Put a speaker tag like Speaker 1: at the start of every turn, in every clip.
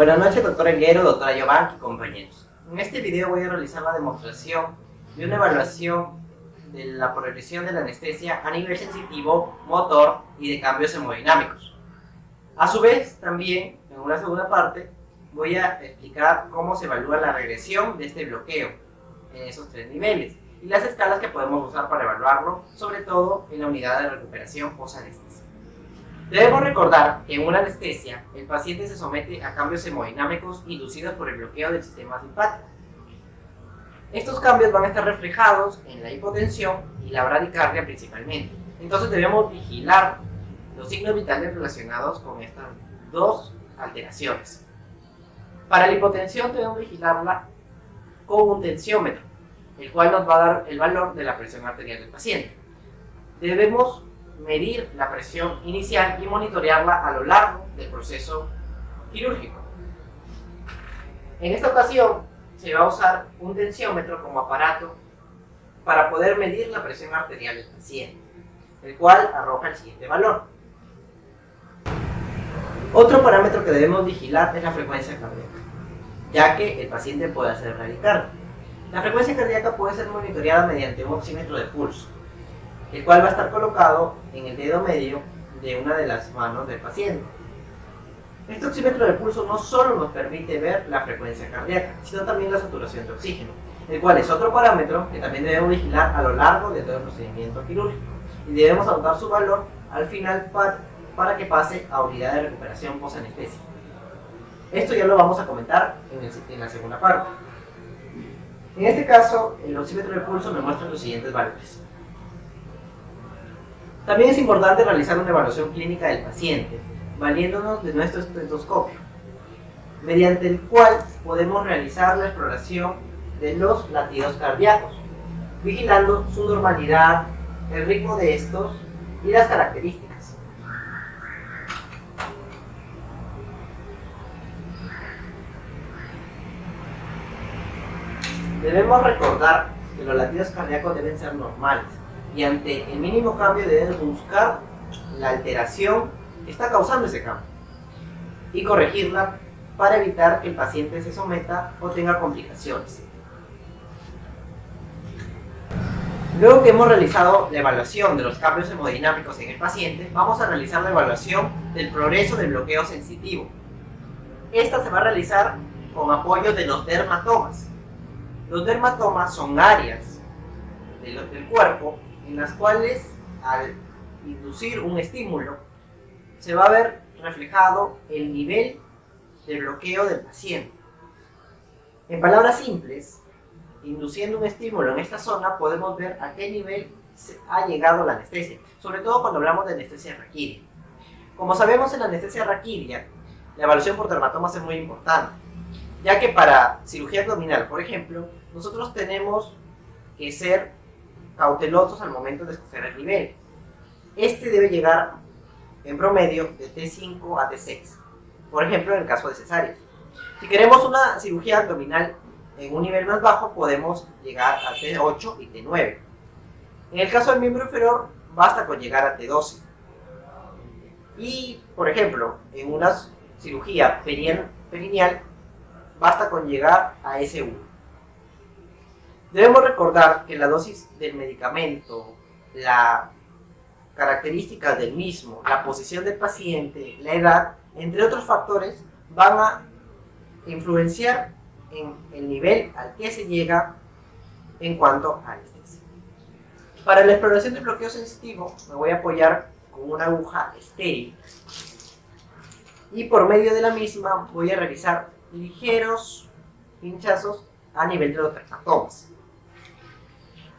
Speaker 1: Buenas noches, doctor Elguero, doctora Giovanni y compañeros. En este video voy a realizar la demostración de una evaluación de la progresión de la anestesia a nivel sensitivo, motor y de cambios hemodinámicos. A su vez, también, en una segunda parte, voy a explicar cómo se evalúa la regresión de este bloqueo en esos tres niveles y las escalas que podemos usar para evaluarlo, sobre todo en la unidad de recuperación post-anestesia. Debemos recordar que en una anestesia, el paciente se somete a cambios hemodinámicos inducidos por el bloqueo del sistema simpático. Estos cambios van a estar reflejados en la hipotensión y la bradicardia principalmente. Entonces debemos vigilar los signos vitales relacionados con estas dos alteraciones. Para la hipotensión debemos vigilarla con un tensiómetro, el cual nos va a dar el valor de la presión arterial del paciente. Debemos medir la presión inicial y monitorearla a lo largo del proceso quirúrgico. En esta ocasión se va a usar un tensiómetro como aparato para poder medir la presión arterial del paciente, el cual arroja el siguiente valor. Otro parámetro que debemos vigilar es la frecuencia cardíaca, ya que el paciente puede hacer bradicardia. La frecuencia cardíaca puede ser monitoreada mediante un oxímetro de pulso, el cual va a estar colocado en el dedo medio de una de las manos del paciente. Este oxímetro de pulso no solo nos permite ver la frecuencia cardíaca, sino también la saturación de oxígeno, el cual es otro parámetro que también debemos vigilar a lo largo de todo el procedimiento quirúrgico, y debemos anotar su valor al final para que pase a unidad de recuperación post-anestesia. Esto ya lo vamos a comentar en la segunda parte. En este caso, el oxímetro de pulso me muestra los siguientes valores. También es importante realizar una evaluación clínica del paciente, valiéndonos de nuestro estetoscopio, mediante el cual podemos realizar la exploración de los latidos cardíacos, vigilando su normalidad, el ritmo de estos y las características. Debemos recordar que los latidos cardíacos deben ser normales, y ante el mínimo cambio debemos buscar la alteración que está causando ese cambio y corregirla para evitar que el paciente se someta o tenga complicaciones. Luego que hemos realizado la evaluación de los cambios hemodinámicos en el paciente, vamos a realizar la evaluación del progreso del bloqueo sensitivo. Esta se va a realizar con apoyo de los dermatomas. Los dermatomas son áreas del cuerpo en las cuales, al inducir un estímulo, se va a ver reflejado el nivel de bloqueo del paciente. En palabras simples, induciendo un estímulo en esta zona podemos ver a qué nivel ha llegado la anestesia, sobre todo cuando hablamos de anestesia raquídea. Como sabemos, en la anestesia raquídea, la evaluación por dermatomas es muy importante, ya que para cirugía abdominal, por ejemplo, nosotros tenemos que ser cautelosos al momento de escoger el nivel. Este debe llegar en promedio de T5 a T6, por ejemplo en el caso de cesáreas. Si queremos una cirugía abdominal en un nivel más bajo, podemos llegar a T8 y T9. En el caso del miembro inferior, basta con llegar a T12. Y, por ejemplo, en una cirugía perineal, basta con llegar a S1. Debemos recordar que la dosis del medicamento, la características del mismo, la posición del paciente, la edad, entre otros factores, van a influenciar en el nivel al que se llega en cuanto a anestesia. Para la exploración del bloqueo sensitivo me voy a apoyar con una aguja estéril y por medio de la misma voy a realizar ligeros pinchazos a nivel de los dermatomas.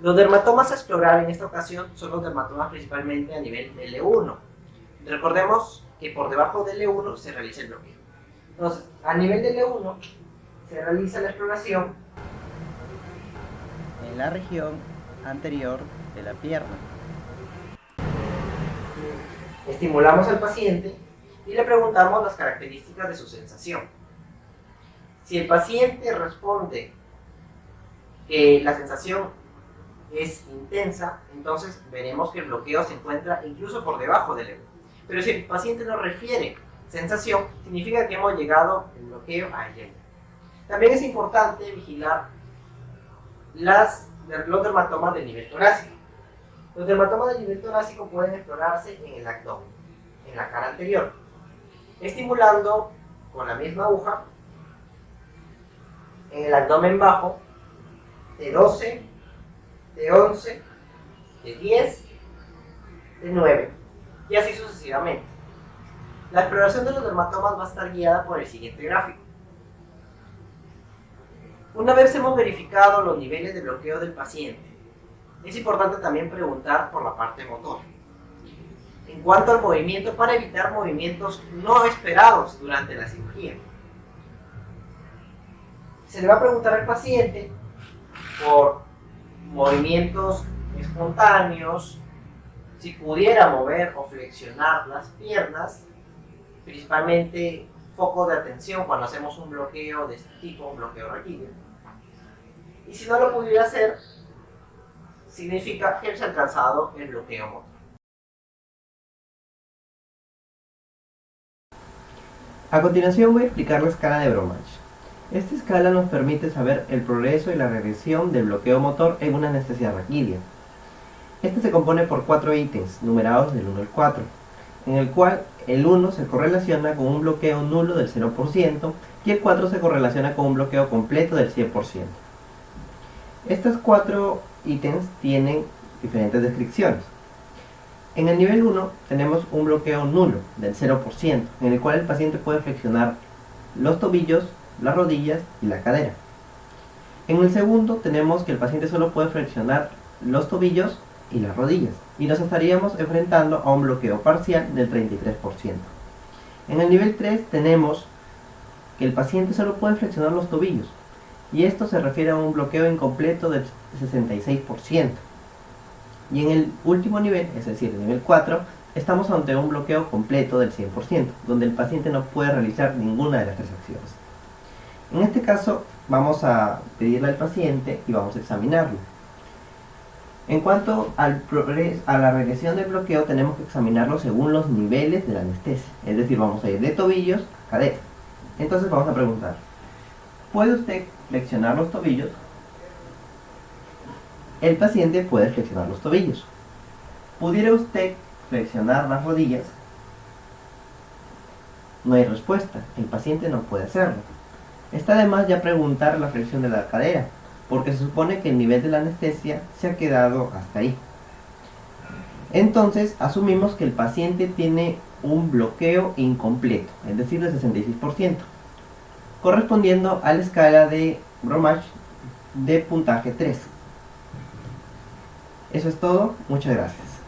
Speaker 1: Los dermatomas a explorar en esta ocasión son los dermatomas principalmente a nivel de L1. Recordemos que por debajo del L1 se realiza el bloqueo. Entonces, a nivel de L1 se realiza la exploración
Speaker 2: en la región anterior de la pierna.
Speaker 1: Estimulamos al paciente y le preguntamos las características de su sensación. Si el paciente responde que la sensación es intensa, entonces veremos que el bloqueo se encuentra incluso por debajo del L1. Pero si el paciente nos refiere sensación, significa que hemos llegado el bloqueo a hielo. También es importante vigilar los dermatomas de nivel torácico. Los dermatomas de nivel torácico pueden explorarse en el abdomen, en la cara anterior, estimulando con la misma aguja en el abdomen bajo de 12, de 11, de 10, de 9 y así sucesivamente. La exploración de los dermatomas va a estar guiada por el siguiente gráfico. Una vez hemos verificado los niveles de bloqueo del paciente, es importante también preguntar por la parte motora. En cuanto al movimiento, para evitar movimientos no esperados durante la cirugía, se le va a preguntar al paciente por movimientos espontáneos, si pudiera mover o flexionar las piernas, principalmente foco de atención cuando hacemos un bloqueo de este tipo, un bloqueo raquídeo. Y si no lo pudiera hacer, significa que se ha alcanzado el bloqueo motor.
Speaker 2: A continuación voy a explicar la escala de Bromach. Esta escala nos permite saber el progreso y la regresión del bloqueo motor en una anestesia raquídea. Este se compone por 4 ítems, numerados del 1 al 4, en el cual el 1 se correlaciona con un bloqueo nulo del 0% y el 4 se correlaciona con un bloqueo completo del 100%. Estos 4 ítems tienen diferentes descripciones. En el nivel 1 tenemos un bloqueo nulo del 0%, en el cual el paciente puede flexionar los tobillos, las rodillas y la cadera. En el segundo tenemos que el paciente solo puede flexionar los tobillos y las rodillas, y nos estaríamos enfrentando a un bloqueo parcial del 33%. En el nivel 3 tenemos que el paciente solo puede flexionar los tobillos, y esto se refiere a un bloqueo incompleto del 66%. Y en el último nivel, es decir, el nivel 4, estamos ante un bloqueo completo del 100%, donde el paciente no puede realizar ninguna de las 3 acciones. En este caso, vamos a pedirle al paciente y vamos a examinarlo. En cuanto a la regresión del bloqueo, tenemos que examinarlo según los niveles de la anestesia. Es decir, vamos a ir de tobillos a cadera. Entonces vamos a preguntar, ¿puede usted flexionar los tobillos? El paciente puede flexionar los tobillos. ¿Pudiera usted flexionar las rodillas? No hay respuesta, el paciente no puede hacerlo. Está de más ya preguntar la flexión de la cadera, porque se supone que el nivel de la anestesia se ha quedado hasta ahí. Entonces asumimos que el paciente tiene un bloqueo incompleto, es decir, del 66%, correspondiendo a la escala de Bromach de puntaje 3. Eso es todo, muchas gracias.